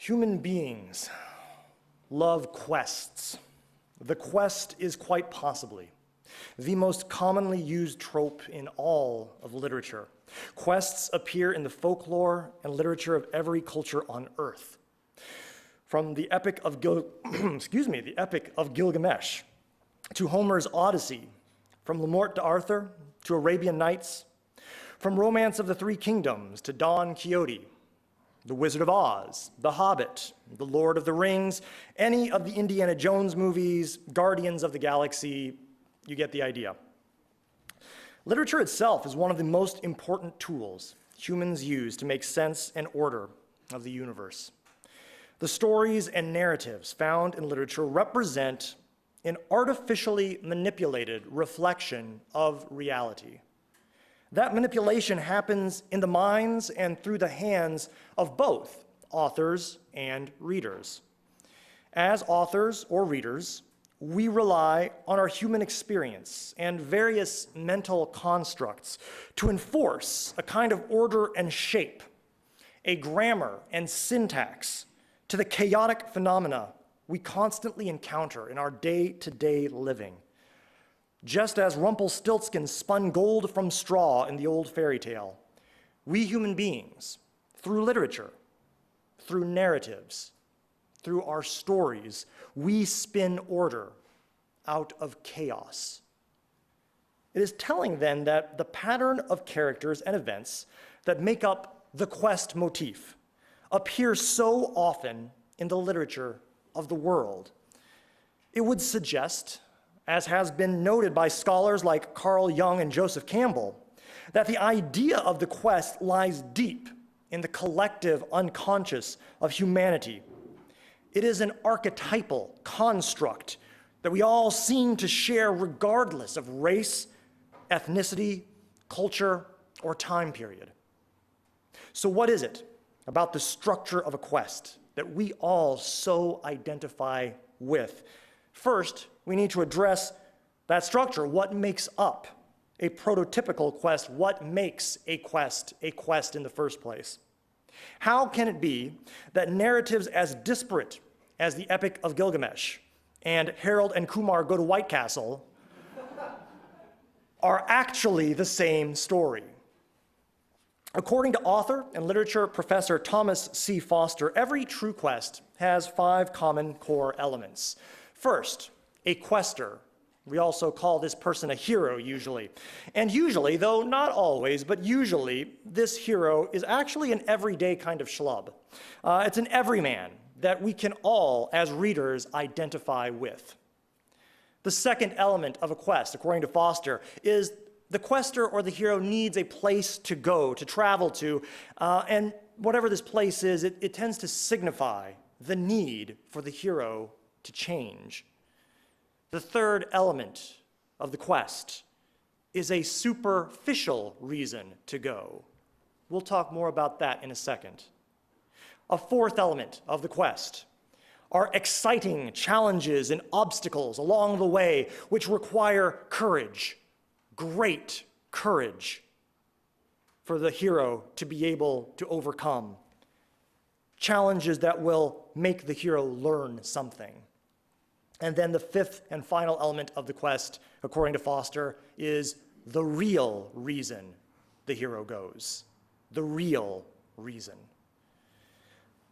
Human beings love quests. The quest is quite possibly the most commonly used trope in all of literature. Quests appear in the folklore and literature of every culture on earth. From the epic of the epic of Gilgamesh to Homer's Odyssey, from Le Morte d'Arthur to Arabian Nights, from Romance of the Three Kingdoms to Don Quixote, The Wizard of Oz, The Hobbit, The Lord of the Rings, any of the Indiana Jones movies, Guardians of the Galaxy, you get the idea. Literature itself is one of the most important tools humans use to make sense and order of the universe. The stories and narratives found in literature represent an artificially manipulated reflection of reality. That manipulation happens in the minds and through the hands of both authors and readers. As authors or readers, we rely on our human experience and various mental constructs to enforce a kind of order and shape, a grammar and syntax to the chaotic phenomena we constantly encounter in our day-to-day living. Just as Rumpelstiltskin spun gold from straw in the old fairy tale, we human beings, through literature, through narratives, through our stories, we spin order out of chaos. It is telling then that the pattern of characters and events that make up the quest motif appear so often in the literature of the world. It would suggest, as has been noted by scholars like Carl Jung and Joseph Campbell, that the idea of the quest lies deep in the collective unconscious of humanity. It is an archetypal construct that we all seem to share regardless of race, ethnicity, culture, or time period. So what is it about the structure of a quest that we all so identify with? First, we need to address that structure. What makes up a prototypical quest? What makes a quest in the first place? How can it be that narratives as disparate as the Epic of Gilgamesh and Harold and Kumar Go to White Castle are actually the same story? According to author and literature professor Thomas C. Foster, every true quest has 5 common core elements. First, a quester. We also call this person a hero usually. And usually, though not always, but usually, this hero is actually an everyday kind of schlub. It's an everyman that we can all, as readers, identify with. The second element of a quest, according to Foster, is the quester or the hero needs a place to go, to travel to, and whatever this place is, it tends to signify the need for the hero to change. The third element of the quest is a superficial reason to go. We'll talk more about that in a second. A fourth element of the quest are exciting challenges and obstacles along the way which require courage, great courage for the hero to be able to overcome. Challenges that will make the hero learn something. And then the fifth and final element of the quest, according to Foster, is the real reason the hero goes. The real reason.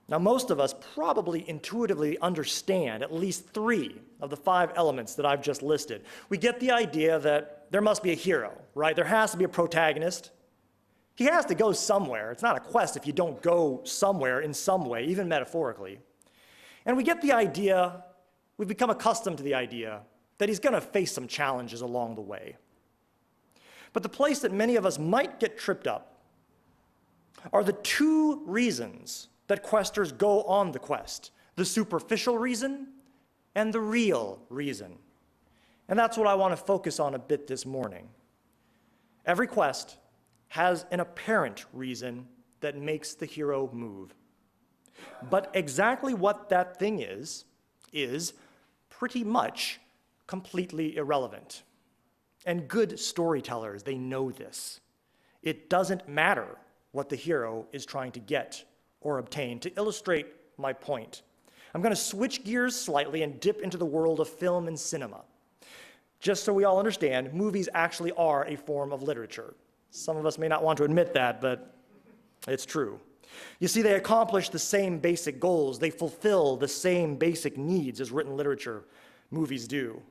Now, most of us probably intuitively understand at least 3 of the 5 elements that I've just listed. We get the idea that there must be a hero, right? There has to be a protagonist. He has to go somewhere. It's not a quest if you don't go somewhere in some way, even metaphorically. And we get the idea, we've become accustomed to the idea, that he's going to face some challenges along the way. But the place that many of us might get tripped up are the 2 reasons that questers go on the quest: the superficial reason and the real reason. And that's what I want to focus on a bit this morning. Every quest has an apparent reason that makes the hero move. But exactly what that thing is pretty much completely irrelevant. And good storytellers, they know this. It doesn't matter what the hero is trying to get or obtain. To illustrate my point. I'm going to switch gears slightly and dip into the world of film and cinema. Just so we all understand, movies actually are a form of literature. Some of us may not want to admit that, but it's true. You see, they accomplish the same basic goals. They fulfill the same basic needs as written literature movies do.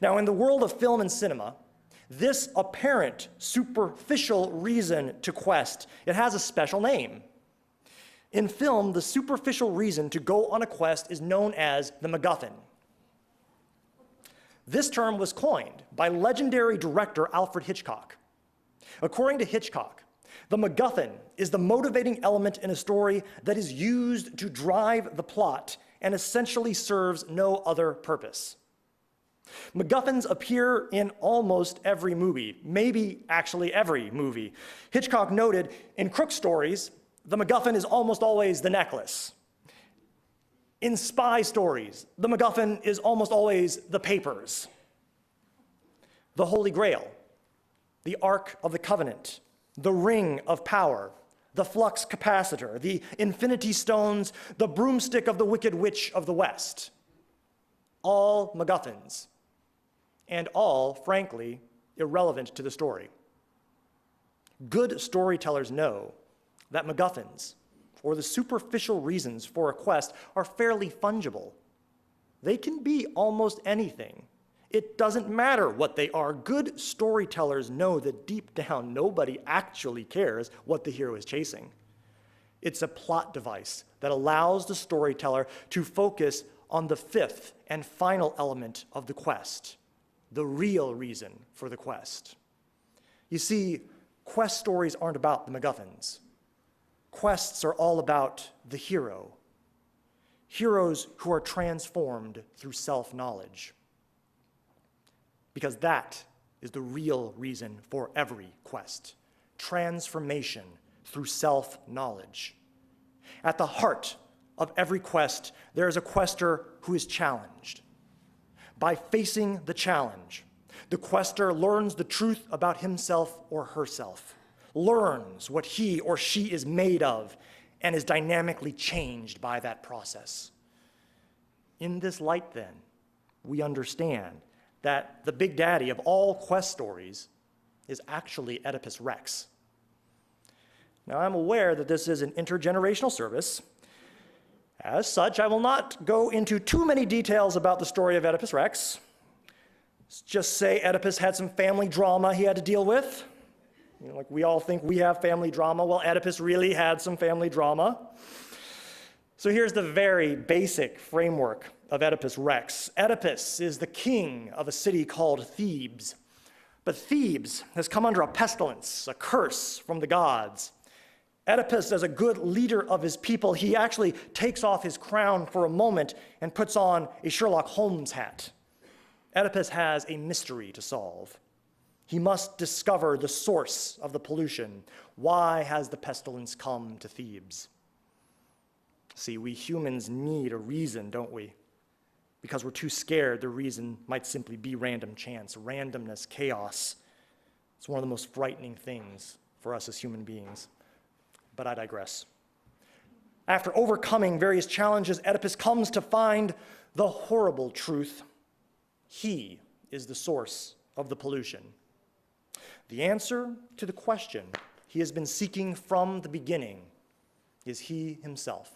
Now, in the world of film and cinema, this apparent superficial reason to quest, it has a special name. In film, the superficial reason to go on a quest is known as the MacGuffin. This term was coined by legendary director Alfred Hitchcock. According to Hitchcock, the MacGuffin is the motivating element in a story that is used to drive the plot and essentially serves no other purpose. MacGuffins appear in almost every movie, maybe actually every movie. Hitchcock noted, in crook stories, the MacGuffin is almost always the necklace. In spy stories, the MacGuffin is almost always the papers. The Holy Grail, the Ark of the Covenant, the Ring of Power, the flux capacitor, the Infinity Stones, the broomstick of the Wicked Witch of the West. All MacGuffins, and all, frankly, irrelevant to the story. Good storytellers know that MacGuffins, or the superficial reasons for a quest, are fairly fungible. They can be almost anything. It doesn't matter what they are. Good storytellers know that deep down, nobody actually cares what the hero is chasing. It's a plot device that allows the storyteller to focus on the fifth and final element of the quest, the real reason for the quest. You see, quest stories aren't about the MacGuffins. Quests are all about the hero. Heroes who are transformed through self-knowledge. Because that is the real reason for every quest. Transformation through self-knowledge. At the heart of every quest, there is a quester who is challenged. By facing the challenge, the quester learns the truth about himself or herself, learns what he or she is made of, and is dynamically changed by that process. In this light, then, we understand that the big daddy of all quest stories is actually Oedipus Rex. Now, I'm aware that this is an intergenerational service. As such, I will not go into too many details about the story of Oedipus Rex. Let's just say Oedipus had some family drama he had to deal with. You know, like we all think we have family drama. Well, Oedipus really had some family drama. So here's the very basic framework of Oedipus Rex. Oedipus is the king of a city called Thebes. But Thebes has come under a pestilence, a curse from the gods. Oedipus, as a good leader of his people, he actually takes off his crown for a moment and puts on a Sherlock Holmes hat. Oedipus has a mystery to solve. He must discover the source of the pollution. Why has the pestilence come to Thebes? See, we humans need a reason, don't we? Because we're too scared the reason might simply be random chance, randomness, chaos. It's one of the most frightening things for us as human beings. But I digress. After overcoming various challenges, Oedipus comes to find the horrible truth. He is the source of the pollution. The answer to the question he has been seeking from the beginning is he himself.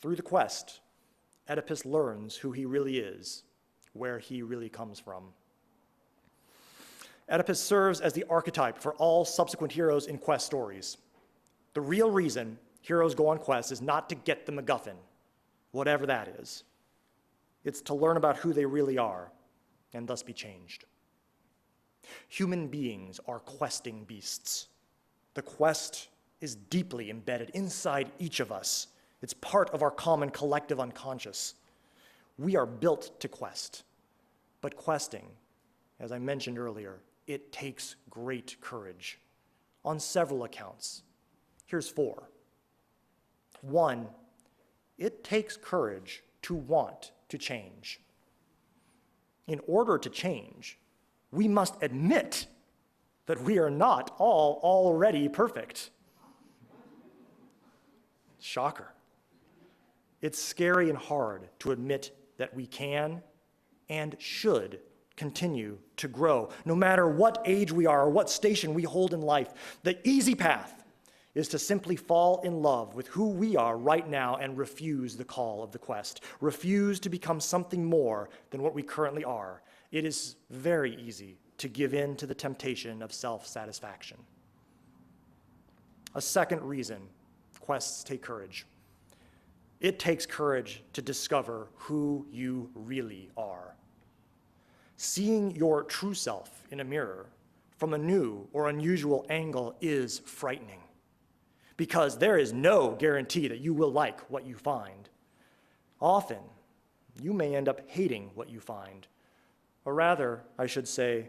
Through the quest, Oedipus learns who he really is, where he really comes from. Oedipus serves as the archetype for all subsequent heroes in quest stories. The real reason heroes go on quests is not to get the MacGuffin, whatever that is. It's to learn about who they really are and thus be changed. Human beings are questing beasts. The quest is deeply embedded inside each of us. It's part of our common collective unconscious. We are built to quest. But questing, as I mentioned earlier, it takes great courage on several accounts. Here's 4. 1, it takes courage to want to change. In order to change, we must admit that we are not all already perfect. Shocker. It's scary and hard to admit that we can and should continue to grow, no matter what age we are or what station we hold in life. The easy path is to simply fall in love with who we are right now and refuse the call of the quest, refuse to become something more than what we currently are. It is very easy to give in to the temptation of self-satisfaction. A second reason quests take courage. It takes courage to discover who you really are. Seeing your true self in a mirror from a new or unusual angle is frightening, because there is no guarantee that you will like what you find. Often, you may end up hating what you find, or rather, I should say,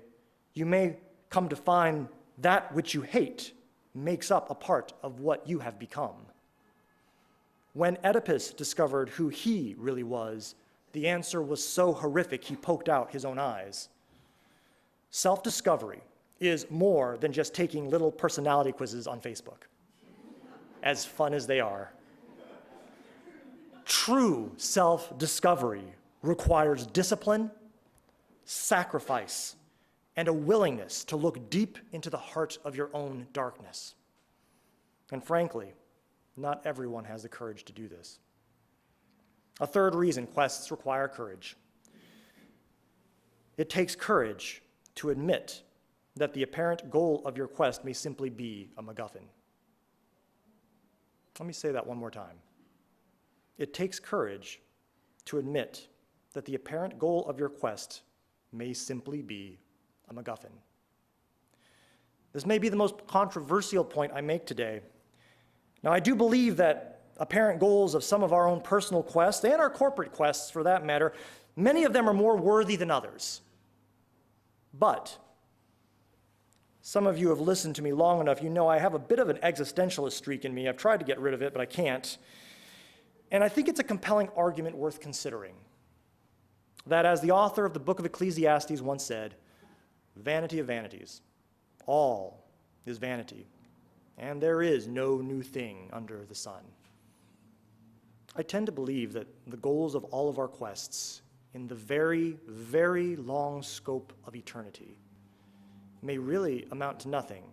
you may come to find that which you hate makes up a part of what you have become. When Oedipus discovered who he really was, the answer was so horrific he poked out his own eyes. Self-discovery is more than just taking little personality quizzes on Facebook, as fun as they are. True self-discovery requires discipline, sacrifice, and a willingness to look deep into the heart of your own darkness. And frankly, not everyone has the courage to do this. A third reason quests require courage. It takes courage to admit that the apparent goal of your quest may simply be a MacGuffin. Let me say that one more time. It takes courage to admit that the apparent goal of your quest may simply be a MacGuffin. This may be the most controversial point I make today. Now, I do believe that apparent goals of some of our own personal quests, and our corporate quests for that matter, many of them are more worthy than others. But some of you have listened to me long enough, you know I have a bit of an existentialist streak in me. I've tried to get rid of it, but I can't. And I think it's a compelling argument worth considering. That, as the author of the book of Ecclesiastes once said, vanity of vanities, all is vanity, and there is no new thing under the sun. I tend to believe that the goals of all of our quests in the very, very long scope of eternity may really amount to nothing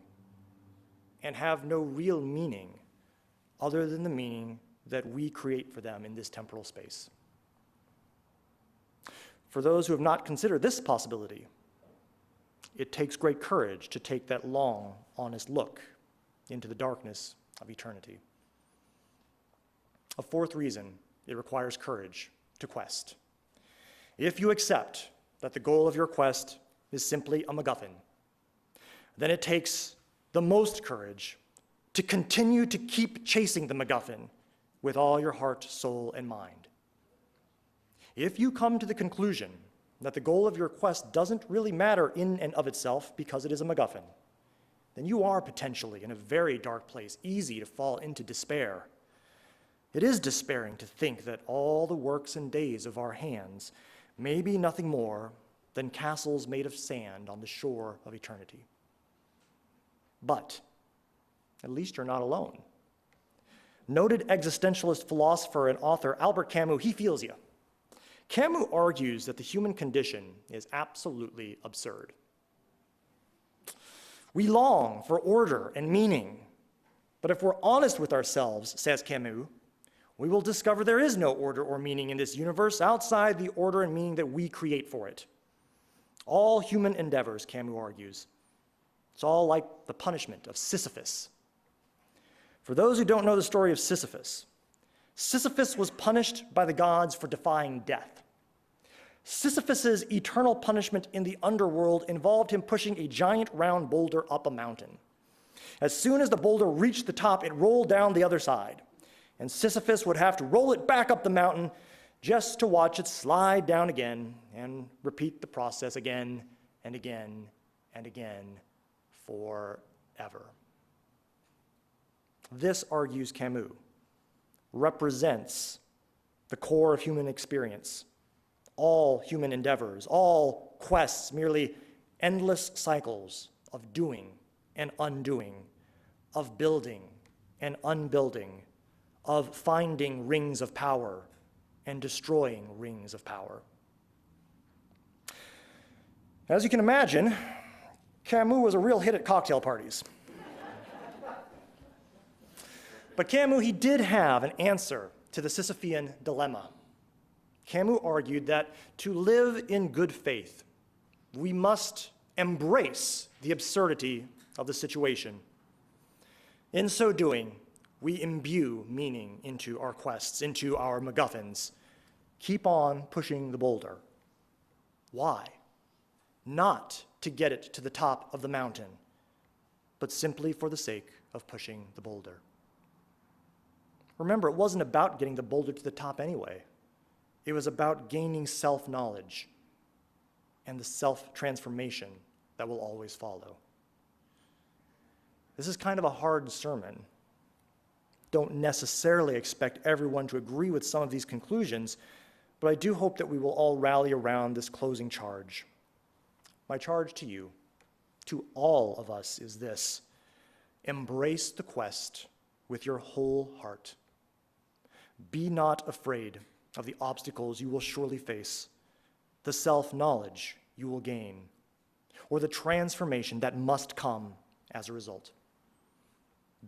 and have no real meaning other than the meaning that we create for them in this temporal space. For those who have not considered this possibility, it takes great courage to take that long, honest look into the darkness of eternity. A fourth reason it requires courage to quest. If you accept that the goal of your quest is simply a MacGuffin, then it takes the most courage to continue to keep chasing the MacGuffin with all your heart, soul, and mind. If you come to the conclusion that the goal of your quest doesn't really matter in and of itself because it is a MacGuffin, then you are potentially in a very dark place, easy to fall into despair. It is despairing to think that all the works and days of our hands may be nothing more than castles made of sand on the shore of eternity. But at least you're not alone. Noted existentialist philosopher and author Albert Camus, he feels you. Camus argues that the human condition is absolutely absurd. We long for order and meaning, but if we're honest with ourselves, says Camus, we will discover there is no order or meaning in this universe outside the order and meaning that we create for it. All human endeavors, Camus argues, it's all like the punishment of Sisyphus. For those who don't know the story of Sisyphus, Sisyphus was punished by the gods for defying death. Sisyphus's eternal punishment in the underworld involved him pushing a giant round boulder up a mountain. As soon as the boulder reached the top, it rolled down the other side, and Sisyphus would have to roll it back up the mountain just to watch it slide down again and repeat the process again and again and again forever. This, argues Camus, represents the core of human experience. All human endeavors, all quests, merely endless cycles of doing and undoing, of building and unbuilding, of finding rings of power and destroying rings of power. As you can imagine, Camus was a real hit at cocktail parties. But Camus, he did have an answer to the Sisyphean dilemma. Camus argued that to live in good faith, we must embrace the absurdity of the situation. In so doing, we imbue meaning into our quests, into our MacGuffins. Keep on pushing the boulder. Why? Not to get it to the top of the mountain, but simply for the sake of pushing the boulder. Remember, it wasn't about getting the boulder to the top anyway. It was about gaining self-knowledge and the self-transformation that will always follow. This is kind of a hard sermon. Don't necessarily expect everyone to agree with some of these conclusions, but I do hope that we will all rally around this closing charge. My charge to you, to all of us, is this: embrace the quest with your whole heart. Be not afraid of the obstacles you will surely face, the self-knowledge you will gain, or the transformation that must come as a result.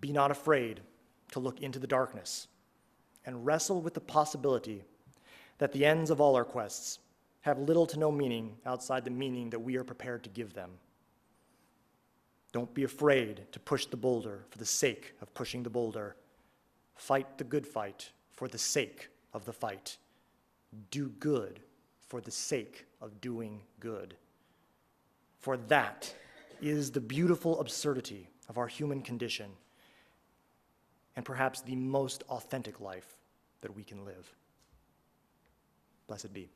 Be not afraid to look into the darkness and wrestle with the possibility that the ends of all our quests have little to no meaning outside the meaning that we are prepared to give them. Don't be afraid to push the boulder for the sake of pushing the boulder. Fight the good fight for the sake of the fight. Do good for the sake of doing good. For that is the beautiful absurdity of our human condition, and perhaps the most authentic life that we can live. Blessed be.